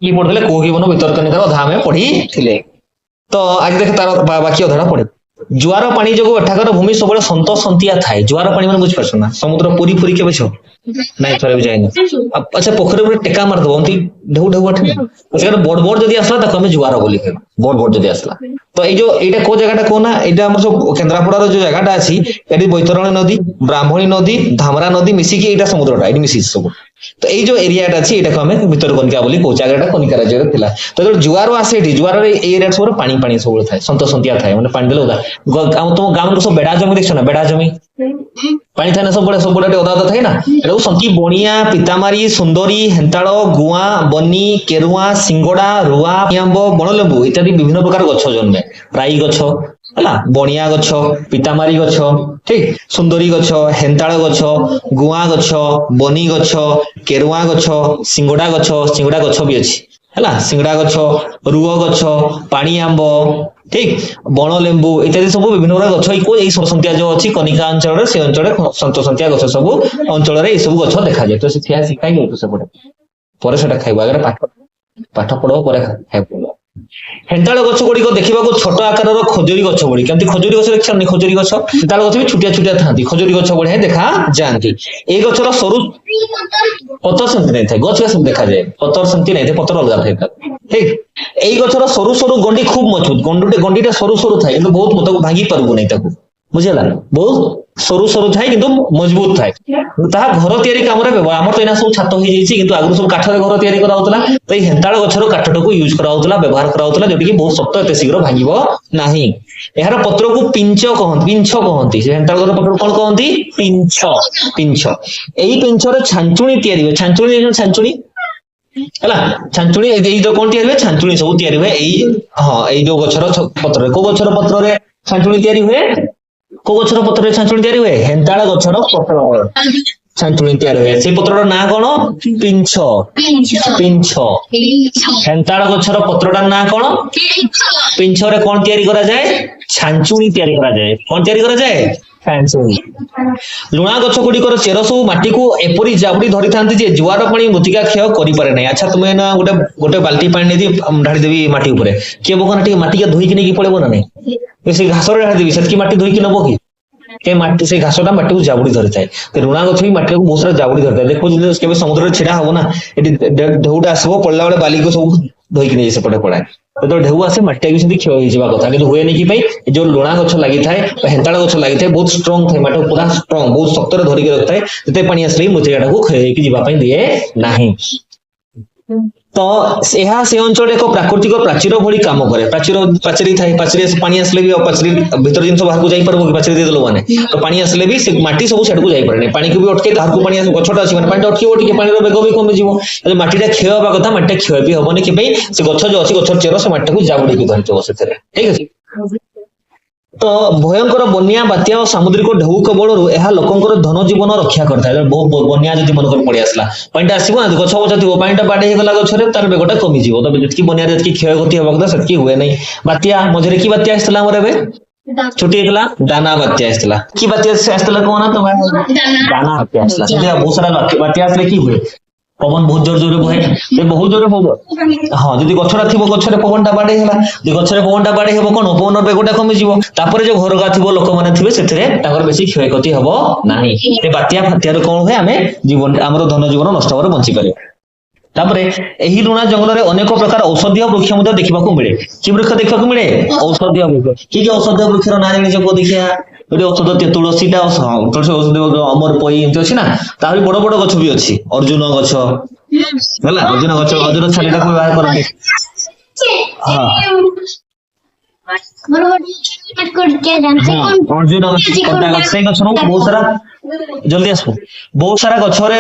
କି ପଢୁଥିଲେ କୋକି ବନ ଭିତରକନିକାର ଅଧା ଆମେ ପଢିଥିଲେ। ତ ଆଜି ଦେଖେ ତାର ବାକି ଅଧାଟା ପଢେ। ଜୁଆର ପାଣି ଯୋଗୁଁ ଏଠାକାର ଭୂମି ସବୁବେଳେ ସନ୍ତସନ୍ତିଆ ଥାଏ। ଜୁଆର ପାଣି ମାନେ ବୁଝିପାରୁଛ ନା? ସମୁଦ୍ର ପୁରୀ ପୁରୀ କେବେ ଛଅ ନାଇଁ ଥରେ ବି ଯାଇନି। ଆଚ୍ଛା ପୋଖରୀ ଉପରେ ଟେକା ମାରିଦବ ଏମିତି ଢେଉ ଢେଉ ଆଠେ ସେଟା ବଡ ବଡ ଯଦି ଆସିଲା ତାକୁ ଆମେ ଜୁଆର ବୋଲି କହିବା। ବଡ ବଡ ଯଦି ଆସିଲା ତ ଏଇ ଯୋଉ ଏଇଟା କୋଉ ଜାଗାଟା କହୁନା? ଏଇଟା ଆମର ସବୁ କେନ୍ଦ୍ରାପଡାର ଯୋଉ ଜାଗାଟା ଅଛି ଏଠି ବୈତରଣୀ ନଦୀ, ବ୍ରାହ୍ମଣୀ ନଦୀ, ଧାମରା ନଦୀ ମିଶିକି ଏଇଟା ସମୁଦ୍ରଟା ଏଇଠି ମିଶିଛି ସବୁ। ତ ଏଇ ଯୋଉ ଏରିଆଟା ଅଛି ଏଇଟାକୁ ଆମେ ଭିତରକନିକା ବୋଲି କହୁଛେ। ଆଗଟା କନିକା ରାଜ୍ୟରେ ଥିଲା। ତ ଯେତେବେଳେ ଜୁଆର ଆସେ ଏଠି ଜୁଆରରେ ଏଇ ଏରିଆ ସବୁ ପାଣି ପାଣି ସବୁବେଳେ ଥାଏ, ସନ୍ତସନ୍ତିଆ ଥାଏ, ମାନେ ପାଣି ଦେଲେ ଓଦା। ତମ ଗାଁ ସବୁ ବେଡା ଜମି ଦେଖିଛ ନା? ବେଡା ଜମି ପାଣି ଥାଏ ନା ସବୁବେଳେ ସବୁବେଳେ ଓଦା ଓଦା ଥାଏ ନା? ଏଟାକୁ ସନ୍ତି ବଣିଆ, ପିତାମାରୀ, ସୁନ୍ଦରୀ, ହେନ୍ତାଳ, ଗୁଆ, ବନି, କେରୁଆ, ସିଙ୍ଗଡା, ରୁଆ, ଆମ୍ବ, ବଣଲେମ୍ବୁ ଇତ୍ୟାଦି ବିଭିନ୍ନ ପ୍ରକାର ଗଛ ଜନ୍ମେ। ରାଇ ଗଛ ହେଲା, ବଣିଆ ଗଛ, ପିତାମାରୀ ଗଛ, ଠିକ, ସୁନ୍ଦରୀ ଗଛ, ହେନ୍ତାଳ ଗଛ, ଗୁଆ ଗଛ, ବନି ଗଛ, କେରୁଆ ଗଛ, ସିଙ୍ଗଡା ଗଛ ବି ଅଛି ହେଲା, ସିଙ୍ଗଡା ଗଛ, ରୁଅ ଗଛ, ପାଣି ଆମ୍ବ, ଠିକ, ବଣ ଲେମ୍ବୁ ଇତ୍ୟାଦି ସବୁ ବିଭିନ୍ନ ପ୍ରକାର ଗଛ ଏଇ ସନ୍ତସନ୍ତିଆ ଯୋଉ ଅଛି କନିକା ଅଞ୍ଚଳରେ ସେ ଅଞ୍ଚଳରେ ସନ୍ତସନ୍ତିଆ ଗଛ ସବୁ ଅଞ୍ଚଳରେ ଏଇ ସବୁ ଗଛ ଦେଖାଯାଏ। ତ ସେ ଶିଖାଇ ଯାଉଛୁ ସେପଟେ ପରେ ସେଟା ଖାଇବ। ଆଗରେ ପାଠ ପାଠ ପଢବ ପରେ ଖାଇବ। ହେନ୍ତାଳ ଗଛ ଗୁଡିକ ଦେଖିବାକୁ ଛୋଟ ଆକାରର ଖଜୁରୀ ଗଛ ଭଳି। କେମିତି ଖଜୁରୀ ଗଛ ଦେଖିଛନ୍ତି? ଖଜୁରୀ ଗଛ ହେନ୍ତାଳ ଗଛ ବି ଛୋଟିଆ ଛୋଟିଆ ଥାନ୍ତି, ଖଜୁରୀ ଗଛ ଭଳିଆ ଦେଖା ଯାଆନ୍ତି। ଏଇ ଗଛର ସରୁ ପତ୍ର ସେମିତି ନେଇଥାଏ, ଗଛ ସେମିତି ଦେଖାଯାଏ, ପତ୍ର ସେମିତି ନେଇଥାଏ, ପତ୍ର ଅଲଗା ଥାଏ ଠିକ। ଏଇ ଗଛର ସରୁ ସରୁ ଗଣ୍ଡି ଖୁବ ମଜବୁତ, ଗଣ୍ଡିଟା ସରୁ ସରୁ ଥାଏ କିନ୍ତୁ ବହୁତ ତାକୁ ଭାଙ୍ଗି ପାରିବୁ ନାହିଁ ତାକୁ, ବୁଝିଲା? ବହୁତ ସରୁ ସରୁ ଥାଏ କିନ୍ତୁ ମଜବୁତ ଥାଏ। ତାହା ଘର ତିଆରି କାମରେ ବ୍ୟବହାର। ଆମର ତ ଏଇନା ସବୁ ଛାତ ହେଇଯାଇଛି କିନ୍ତୁ ଆଗରୁ ସବୁ କାଠରେ ଘର ତିଆରି କରାହଉଥିଲା। ତ ଏଇ ହେନ୍ତାଳ ଗଛର କାଠଟାକୁ ୟୁଜ କରାହଉଥିଲା, ବ୍ୟବହାର କରାହଉଥିଲା, ଯୋଉଟାକି ବହୁତ ଶକ୍ତ, ଏତେ ଶୀଘ୍ର ଭାଙ୍ଗିବ ନାହିଁ। ଏହାର ପତ୍ରକୁ ପିଞ୍ଚ କହନ୍ତି। ସେ ହେନ୍ତାଳ ଗଛର ପତ୍ରକୁ କଣ କହନ୍ତି? ପିଞ୍ଚ। ଏଇ ପିଞ୍ଚରେ ଛାଞ୍ଚୁଣି ତିଆରି ହୁଏ। ଛାଞ୍ଚୁଣି ହେଲା, ଛାଞ୍ଚୁଣି ଏଇ ଯୋଉ କଣ ତିଆରି ହୁଏ? ଛାଞ୍ଚୁଣି ସବୁ ତିଆରି ହୁଏ ଏଇ ଏଇ ଯୋଉ ଗଛର ପତ୍ରରେ। କୋଉ ଗଛର ପତ୍ରରେ ଛାଞ୍ଚୁଣି ତିଆରି ହୁଏ? କୋଉ ଗଛର ପତ୍ରରେ ଛାଞ୍ଚୁଣି ତିଆରି ହୁଏ? ହେନ୍ତାଳ ଗଛର ପତ୍ର ଛାଞ୍ଚୁଣି ତିଆରି ହୁଏ। ସେଇ ପତ୍ରର ନାଁ କଣ? ପିଞ୍ଚ। ହେନ୍ତାଳ ଗଛର ପତ୍ରଟାର ନାଁ କଣ? ପିଞ୍ଚରେ କଣ ତିଆରି କରାଯାଏ? ଛାଞ୍ଚୁଣି ତିଆରି କରାଯାଏ। କଣ ତିଆରି କରାଯାଏ? ଛାଞ୍ଚୁଣି। ଲୁଣା ଗଛ ଗୁଡିକର ଚେର ସବୁ ମାଟିକୁ ଏପରି ଜାବୁଡି ଧରିଥାନ୍ତି ଯେ ଜୁଆର ପାଣି ମୃତ୍ତିକା କ୍ଷୟ କରିପାରେ ନାହିଁ। ଆଚ୍ଛା ତୁମେ ନା ଗୋଟେ ବାଲ୍ଟି ପାଣି ନେଇ ଢାଳିଦେବି ମାଟି ଉପରେ, କିଏ ହବ ନା ଟିକେ ମାଟିକେ ଧୋଇକି ନେଇକି ପଳେଇବ ନା ନାଇଁ? ସେଇ ଘାସରେ ଢାଳିଦେବି, ସେତିକି ମାଟି ଧୋଇକି ନବ କି? ମାଟି ସେଇ ଘାସଟା ମାଟିକୁ ଜାବୁଡି ଧରିଥାଏ। ଲୁଣା ଗଛ ବି ମାଟିକୁ ବହୁତ ସାରା ଜାବୁଡି ଧରିଥାଏ। ଦେଖୁ କେବେ ସମୁଦ୍ରରେ ଛିଡା ହବ ନା, ଏଠି ଢେଉଟା ଆସିବ, ପଡିଲା ବେଳେ ବାଲିକୁ ସବୁ ଧୋଇକି ନେଇ ସେପଟେ ପଳାଏ। ଯେତେବେଳେ ଢେଉ ଆସେ ମାଟିଟା ବି ସେମିତି କ୍ଷୟ ହେଇଯିବା କଥା, କିନ୍ତୁ ହୁଏନି କି ପାଇଁ? ଯୋଉ ଲୁଣା ଗଛ ଲାଗିଥାଏ ବା ହେନ୍ତାଳ ଗଛ ଲାଗିଥାଏ ବହୁତ ଷ୍ଟ୍ରଙ୍ଗ ଥାଏ, ମାଟିକୁ ପୁରା ଷ୍ଟ୍ରଙ୍ଗ ବହୁତ ଶକ୍ତରେ ଧରିକି ରଖିଥାଏ। ଯେତେ ପାଣି ଆସିଲେ ବି ମୃତ୍ତିକାଟାକୁ କ୍ଷୟ ହେଇକି ଯିବା ପାଇଁ ଦିଏ ନାହିଁ। ତ ଏହା ସେ ଅଞ୍ଚଳରେ ଏକ ପ୍ରାକୃତିକ ପ୍ରାଚୀର ଭଳି କାମ କରେ। ପାଚେରୀ ଥାଏ, ପାଚେରୀ ପାଣି ଆସିଲେ ବି ପାଚେରୀ ଭିତର ଜିନିଷ ବାହାରକୁ ଯାଇପାରିବ କି? ପାଚେରୀ ଦେଇଦେଲ ମାନେ ତ ପାଣି ଆସିଲେ ବି ସେ ମାଟି ସବୁ ସେଠାକୁ ଯାଇପାରେନି, ପାଣିକୁ ବି ଅଟକେଇ ବାହାରକୁ ପାଣି ଆସିବ। ଗଛଟା ଅଛି ମାନେ ପାଣିଟା ଅଟକିବ, ଟିକେ ପାଣିର ବେଗ ବି କମିଯିବ। ମାଟିଟା କ୍ଷୟ ହେବା କଥା, ମାଟିଟା କ୍ଷୟ ବି ହବନି କି ପାଇଁ? ସେ ଗଛ ଯୋଉ ଅଛି ଗଛର ଚେର ସେ ମାଟିଟାକୁ ଜାବୁଡିକି ଧରିଥିବ ସେଥିରେ, ଠିକ ଅଛି। ତ ଭୟଙ୍କର ବନ୍ୟା, ବାତ୍ୟା ଓ ସାମୁଦ୍ରିକ ଢେଉ କବଳରୁ ଏହା ଲୋକଙ୍କର ଧନ ଜୀବନ ରକ୍ଷା କରିଥାଏ। ବହୁତ ବନ୍ୟା ଯଦି ମନେକର ପଳେଇ ଆସିଲା, ପାଣିଟା ଆସିବ ନା, ଗଛ ଥିବ, ପାଣିଟା ବାଡେଇ ହେଇଗଲା ଗଛରେ, ତାର ବେଗଟା କମିଯିବ। ତবে ଯେତିକି ବନ୍ୟାରେ ଯେତିକି କ୍ଷୟକ୍ଷତି ହେବା କଥା ସେତିକି ହୁଏ ନାହିଁ। ବାତ୍ୟା ମଝିରେ କି ବାତ୍ୟା ଆସିଥିଲା ଆମର ଏବେ ଛୁଟି ହେଇଥିଲା? ଦାନା ବାତ୍ୟା ଆସିଥିଲା। କି ବାତ୍ୟା ଆସିଥିଲା କହନା ତମେ? ଦାନା ବାତ୍ୟା ଆସିଥିଲା। ବହୁତ ସାରା ବାତ୍ୟା ଆସିଲେ କି ହୁଏ? ପବନ ବହୁତ ଜୋରେ ବହେ, ବହୁତ ଜୋରେ ହବ। ଯଦି ଗଛଟା ଥିବ, ଗଛରେ ପବନଟା ବାଡେଇ ହେଲା, ଯଦି ଗଛରେ ପବନଟା ବାଡେଇ ହବ କଣ? ପବନର ବେଗଟା କମିଯିବ। ତାପରେ ଯୋଉ ଘରକା ଥିବ, ଲୋକମାନେ ଥିବେ, ସେଥିରେ ତାଙ୍କର ବେଶୀ କ୍ଷୟକ୍ଷତି ହବ ନାହିଁ। ଏ ବାତ୍ୟା ଫାତ୍ୟାରେ କଣ ହୁଏ? ଆମେ ଆମର ଧନ ଜୀବନ ନଷ୍ଟ ହେବାରୁ ବଞ୍ଚିପାରିବା। ତାପରେ ଏହି ଲୁଣା ଜଙ୍ଗଲରେ ଅନେକ ପ୍ରକାର ଔଷଧୀୟ ବୃକ୍ଷ ମଧ୍ୟ ଦେଖିବାକୁ ମିଳେ। କି ବୃକ୍ଷ ଦେଖିବାକୁ ମିଳେ? ଔଷଧୀୟ ବୃକ୍ଷ। କି ଔଷଧୀୟ ବୃକ୍ଷର ନାଁ ଜାଣିଛ କୁହ ଦେଖିଆ? ଗୋଟେ ଔଷଧ, ତୁଳସୀଟା ତୁଳସୀ ଔଷଧୀୟ, ଅମର ପଇ ଏମିତି ଅଛି ନା। ତାହାରି ବଡ ବଡ ଗଛ ବି ଅଛି, ଅର୍ଜୁନ ଗଛ ହେଲା, ଅର୍ଜୁନ ଗଛ, ଅର୍ଜୁନ ଛାଲିଟାକୁ ବ୍ୟବହାର କରନ୍ତି। ଅର୍ଜୁନ ସେଇ ଗଛରୁ ବହୁତ ସାରା ଜଲ୍ଦି ଆସିବ, ବହୁତ ସାରା ଗଛରେ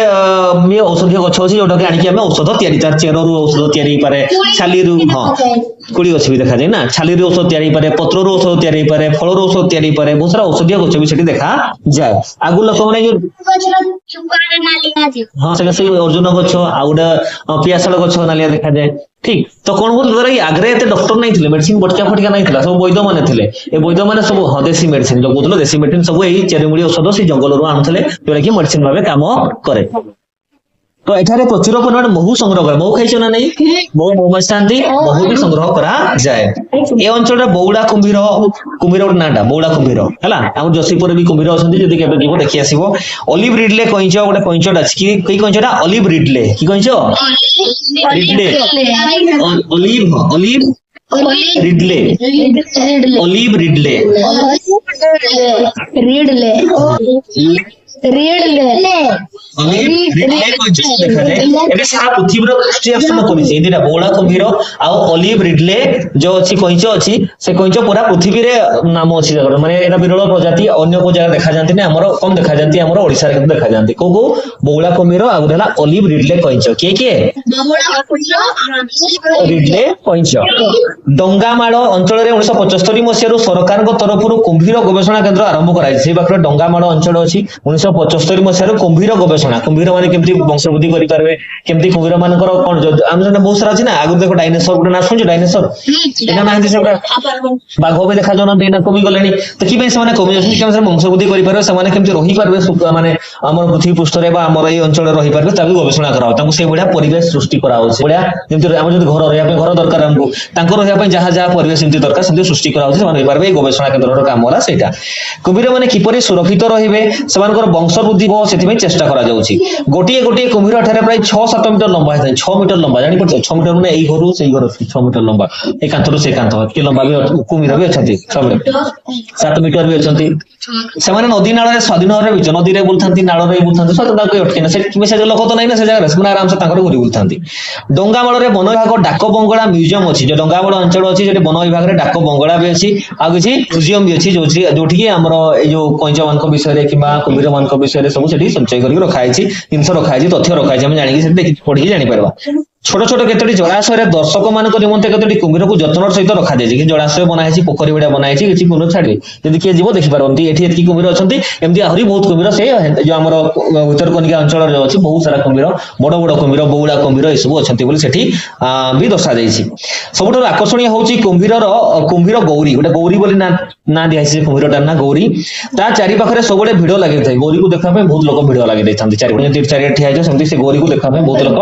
ଔଷଧୀୟ ଗଛ ଅଛି ଯୋଉଟାକି ଆଣିକି ଆମେ ଔଷଧ ତିଆରି, ତାର ଚେରରୁ ଔଷଧ ତିଆରି ହେଇପାରେ, ଛାଲିରୁ କୋଳି ଗଛ ବି ଦେଖାଯାଏ ନା, ଛାଲିରୁ ଔଷଧ ତିଆରି ହେଇପାରେ, ପତ୍ରରୁ ଔଷଧ ତିଆରି ହେଇପାରେ, ଫଳରୁ ଔଷଧ ତିଆରି ହେଇପାରେ, ବହୁତ ସାରା ଔଷଧୀୟ ଗଛ ବି ସେଠି ଦେଖାଯାଏ। ଆଗରୁ ଲୋକମାନେ ସେଟା ସେଇ ଅର୍ଜୁନ ଗଛ, ଆଉ ଗୋଟେ ପିଆଶାଳ ଗଛ ନାଲିଆ ଦେଖାଯାଏ, ଠିକ। ତ କଣ ହଉଥିଲା କି ଆଗରେ ଏତେ ଡକ୍ଟର ନାଇଁ ଥିଲେ, ମେଡିସିନ ବଟିକା ଫଟିକା ନାଇଁ ଥିଲା, ସବୁ ବୈଦ୍ୟ ମାନେ ଥିଲେ। ଏ ବୈଦ୍ୟ ମାନେ ସବୁ ଦେଶୀ ମେଡିସିନ ଯୋଉ କହୁଥିଲେ, ଦେଶୀ ମେଡିସିନ ସବୁ ଏଇ ଚେରିମୂଳି ଔଷଧ ସେଇ ଜଙ୍ଗଲରୁ ଆଣୁଥିଲେ, ଯୋଉଟା କି ମେଡିସିନ ଭାବେ କାମ କରେ। तो एठारे प्रचुर परिमाण महू संग्रह करे महू खाइछ ना नहीं महू महुमाछी थांती महू भी संग्रह करा जाए ए अंचल रे बौड़ा कुंभीर कुंभीर गोटे नाटा बौड़ा कुंभीर हैला हम जसीपुर भी कुंभीर अछंती जदी केबे जीवो देखि आसीबो ऑलिव रिडले कइछ गोटे कइछटा अछि की कइछटा ऑलिव रिडले की कइछ ridley olive olive ridley olive ridley ridley ଏବେ ସାରା ପୃଥିବୀର କ୍ରିଷ୍ଟିଆନ କରିଛି ଏଇଟା ବଉଳା କୁମ୍ଭୀର ଆଉ ଅଲିଭ ରିଡଲେ ଯୋଉ ଅଛି କଇଁଛ ଅଛି ସେ କଇଁଛ ପୁରା ପୃଥିବୀରେ ନାମ ଅଛି ଜାଗାର ମାନେ ଏଟା ବିରଳ ପ୍ରଜାତି ଅନ୍ୟ କୋଉ ଜାଗାରେ ଦେଖାଯାନ୍ତି ନା ଆମର କମ ଦେଖାଯାନ୍ତି ଆମର ଓଡିଶାରେ କିନ୍ତୁ ଦେଖାଯାନ୍ତି କୋଉ କୋଉ ବଉଳା କୁମ୍ଭୀର ଆଉ ଗୋଟେ ହେଲା ଅଲିଭ ରିଡଲେ କଇଁଛ କିଏ କିଏ ରିଡଲେ କଇଁଛ ଡଙ୍ଗାମାଳ ଅଞ୍ଚଳରେ 1975 ମସିହାରୁ ସରକାରଙ୍କ ତରଫରୁ କୁମ୍ଭୀର ଗବେଷଣା କେନ୍ଦ୍ର ଆରମ୍ଭ କରାଯାଇଛି ସେଇ ପାଖରେ ଡଙ୍ଗାମାଳ ଅଞ୍ଚଳ ଅଛି 1975 ମସିହାରୁ କୁମ୍ଭୀର ଗବେଷଣା କୁମ୍ଭୀର ମାନେ କେମିତି ବଂଶବୃଦ୍ଧି କରିପାରିବେ କେମିତି କୁମ୍ଭୀର ମାନଙ୍କର କଣ ଆମ ଜଣେ ବହୁତ ସାରା ଅଛି ନା ଆଗରୁ ଦେଖ ଡାଇନୋସର ଗୋଟେ ନା ଶୁଣିଛୁ ଡାଇନୋସର ଏଇଟା ନାହାନ୍ତି ସେଗୁଡା ବାଘ ବି ଦେଖାଯାଉନାହାନ୍ତି ଏଇନା କମି ଗଲେଣି ସେଥିପାଇଁ ସେମାନେ କମି ଯାଉଛନ୍ତି କେମିତି ବଂଶବୃଦ୍ଧି କରିପାରିବେ ସେମାନେ କେମିତି ରହିପାରିବେ ମାନେ ଆମର ପୃଥିବୀ ପୃଷ୍ଠରେ ବା ଆମର ଏଇ ଅଞ୍ଚଳରେ ରହିପାରିବେ ତାକୁ ଗବେଷଣା କରାହବ ତାଙ୍କୁ ସେଇଭଳିଆ ପରିବେଶ ସୃଷ୍ଟି କରାହଉଛି ଭଳିଆ ଯେମିତି ଆମର ଯଦି ଘର ରହିବା ପାଇଁ ଘର ଦରକାର ଆମକୁ ତାଙ୍କ ରହିବା ପାଇଁ ଯାହା ଯାହା ପରିବେଶ ଯେମିତି ଦରକାର ସେମିତି ସୃଷ୍ଟି କରାହଉଛି ସେମାନେ ରହିପାରିବେ ଏଇ ଗବେଷଣା କେନ୍ଦ୍ରର କାମ ହେଲା ସେଇଟା କୁମ୍ଭୀର ମାନେ କିପରି ସୁରକ୍ଷିତ ରହିବେ ସେମାନଙ୍କର ବଂଶ ବୃଦ୍ଧି ହବ ସେଥିପାଇଁ ଚେଷ୍ଟା କରାଯାଉଛି ଗୋଟିଏ ଗୋଟିଏ କୁମ୍ଭୀର ଏଠାରେ ପ୍ରାୟ 6-7 ମିଟର ଲମ୍ବା ହେଇଥାଏ 6 ମିଟର ଲମ୍ବା ଜାଣିପାରୁଛ 6 ମିଟର ମାନେ ଏଇ ଘରୁ ସେଇ ଘର 6 ମିଟର ଲମ୍ବା ଏଇ କାନ୍ଥରୁ ସେ କାନ୍ଥ କି ଲମ୍ବା ବି କୁମ୍ଭୀର ବି ଅଛନ୍ତି 7 ମିଟର ବି ଅଛନ୍ତି ସେମାନେ ନଦୀ ନାଳରେ ସ୍ୱାଧୀନ ଭାବରେ ବିଚ ନଦୀରେ ବୁଲୁଥାନ୍ତି ନାଳରେ ବୁଲୁଥାନ୍ତି ସ୍ୱାଧୀନ ତାକୁ ଅଟକେନା ସେ ଲୋକ ତ ନାହିଁ ନା ସେ ଜାଗାରେ ସେମାନେ ଆରାମସେ ତାଙ୍କର ଘୁରି ବୁଲୁଥାନ୍ତି ଡଙ୍ଗାମାଳରେ ବନ ବିଭାଗ ଡାକ ବଙ୍ଗଳା ମ୍ୟୁଜିୟମ ଅଛି ଯୋଉ ଡଙ୍ଗାମାଳ ଅଞ୍ଚଳ ଅଛି ଯୋଉଠି ବନ ବିଭାଗରେ ଡାକ ବଙ୍ଗଳା ବି ଅଛି ଆଉ କିଛି ମ୍ୟୁଜିୟମ ବି ଅଛି ଯୋଉଠି ଆମର ଏଇ ଯୋଉ କଇଁଛ ମାନଙ୍କ ବିଷୟରେ କିମ୍ବା କୁମ୍ଭୀର ମାନଙ୍କ ବିଷୟରେ ସବୁ ସେଠି ସଞ୍ଚୟ କରିକି ରଖାଯାଇଛି ଜିନିଷ ରଖାଯାଇଛି ତଥ୍ୟ ରଖାଯାଇଛି ଆମେ ଜାଣିକି ସେଠି ଦେଖି ପଢିକି ଜାଣିପାରିବା छोट छोट केतोटी जलाशय दर्शक मान निमंते केतोटी कुम्भीर को जत्न सहित रखा जाए जलाशय बनाई पोखरी भड़ा बनाई किसी कुम्भीर छाड़े जब किए जीव देखिपारती एटी कुम्भीर अच्छा एमती आहरी बहुत कुम्भीर से जो आम भितरकनिका अंचल अच्छी बहुत सारा कुम्भीर बड़ बड़ कुम्भीर बौड़ा कुम्भीर ये सब अच्छा भी दर्शा सबुठ आकर्षणीय हूँ कुम्भीर गौरी गोटे गौरी बोली ना दिखाई कुम्भीर ना गौरी ता चारि पाखे सब भिड़ लगे था गौरी को देखा बहुत लोग भिड़ लगे चारि ठिया सेमती से गौरी को देखा बहुत लोग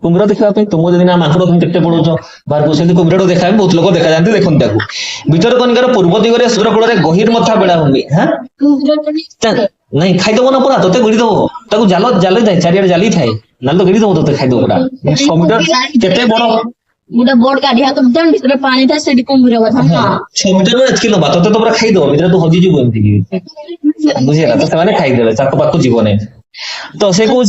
कुम्भीर देखा तुम जब ना मांकड़ तुम देखते पड़ोच बाहर से कुम्भीर देखा बहुत लोग देखा जाते देखते भितरकनिकार पूर्व दिगरे सूर्य कूल गहिर मथा बेलाभूमि हाँ नहीं खाईदब ना पूरा तोते गिड़ी दब जाल जाल थाए चारिड़े जाली थाए ना तो गिड़ी दब तोते खाईदब पूरा 6 मीटर केते बड़ गोटे बोर्ड काढी हाथ जन भितर पानी था सेठी कुम्भीर कथा 6 मीटर में एतकी लंबा तोते तो पूरा खाईदब भितर तो हजी जीव एमती बुझिला तो से खाईदेले चाको पाको जीवन तो से कौन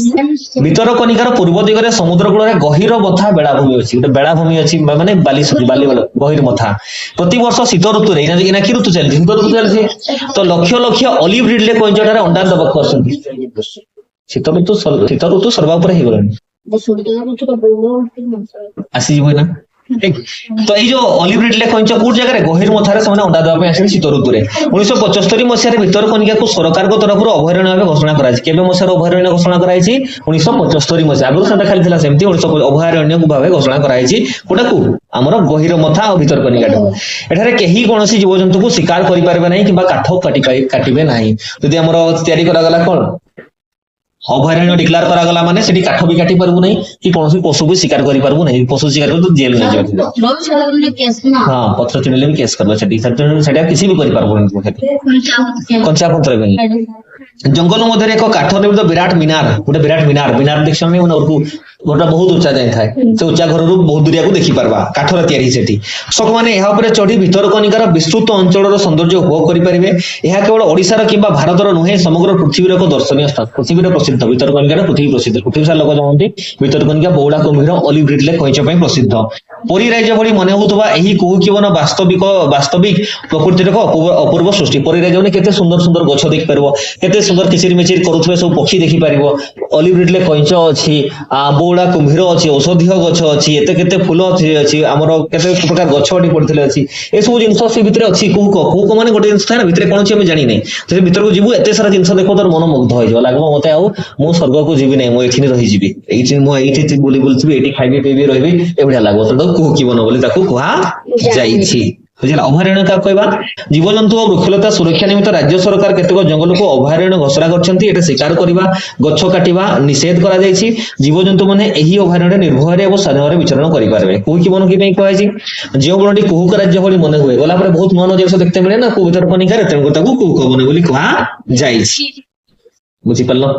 भितरकनिकार पूर्व दिगरे समुद्र कूल गहिर मथा बेलाभूमि अच्छी गोटे बेलाभूमि अच्छी माने बाली बाली गहिर मथा प्रति वर्ष शीत ऋतु इना कि ऋतु चलती शीत ऋतु चलती तो लक्ष लक्ष ऑलिव रिडले कइंचटारे अंडा दबाक आसନ୍ତି शीत ऋतु सर्वापर हो आसी ना तो ये जो ऑलिव रिडले कइंच कोट जगह गहिर मथारे से अंडा देवा आसे शीत ऋतु 1975 मसीह भितरकनिका को सरकार तरफ अभयारण्य भाव घोषणा कराई मसीह अभयारण्य घोषणा कराई 1975 मसीहा आगुरी से खाली सेमती अभयारण्य भाव घोषणा कराई कोटा को आमर गहिर मथा और भितरकनिका एठारे केही कोनोसी जीवजंतु को शिकार करि पारबे नाही किबा काठ काटिबे नाही यदि हमर तयारी करा गला कोन अभयारण्य डिक्लेयर करागला माने सेठी काठ भी काटी पारबू नहीं कि कौन पशु भी शिकार करि पारबू नहीं पशु शिकार कर तो जेल में जाए हां पत्र चिड़ले भी केस करबा सेठी सेटा किसी भी करि पारबू नहीं कंचा पत्र गई जंगल मध्य एक काठ निर्मित विराट मीनार गोटे विराट मीनार देख समय गोटा बहुत उच्चा जाए थाए से उच्चा घर बहुत दूरिया को देखी पारबा काठर तैयारी सेठी दर्शक माने एहा ऊपर चढ़ी भितरकनिकार विस्तृत अंचलर सौंदर्य उपभोग करि परिबे एहा केवल ओडिशार किंबा भारतर नुहे समग्र पृथ्वीर एक दर्शनीय स्थान पृथ्वीर प्रसिद्ध भितरकनिकार पृथ्वी प्रसिद्ध पृथ्वी सारा लोक जानते भितरकनिका बौड़ा कुम्भीर ऑलिव रिडले कइंच पई प्रसिद्ध पुरी राज्य भली मन होतबा एही कुहुकीवन वास्तविक प्रकृतिर अपूर्व सृष्टि पुरी राज्य ने केते सुंदर सुंदर गछ देख परबो केते सुंदर किचिर मिचिर करूथबे सब पक्षी देखि परिबो ऑलिव रिडले कइंच अछि बौड़ा कुम्भीर अछि औषधीय गछ अछि एते केते फूल अछि हमर केते प्रकार गछ अडी पड़थिले अछि ए सब जिंस से भितरे अछि कुहुक माने गोटे जिंस थाना भितरे कोन अछि हम जानि नै से भितर को जीवु एते सारा जिंस देखो तोर मन मुग्ध होय जो लागबो मते आउ मो स्वर्ग को जीवी नै मो एथिनि रहि जीवी एठी मो एठी बोली बोलथबी एठी खाइबे पेबे रहबे एबडा लागबो तो कुहुकी बन बोली ताको कुहा जाईछि बुझला अभयारण्य का कहबा जीवजंतु और वृक्षलता सुरक्षा निमित्त राज्य सरकार केतेक जंगल को अभयारण्य घोषणा करछंती एटा शिकार करबा गछ काटिबा निषेध करा जायछि जीवजंतु माने एही अभयारण्य निर्भय और स्वाधीन विचरण करि पारबे कोही की मन की पई कहै छि जे गुणटी कुहुक राज्य भली मन हुए गला पर बहुत नुआ नुआ जिनिस देखते मिले ना को भितर पनिका रे तेन को ताकू कुहुक बने बोली कहा जायछि बुझि पल्लो।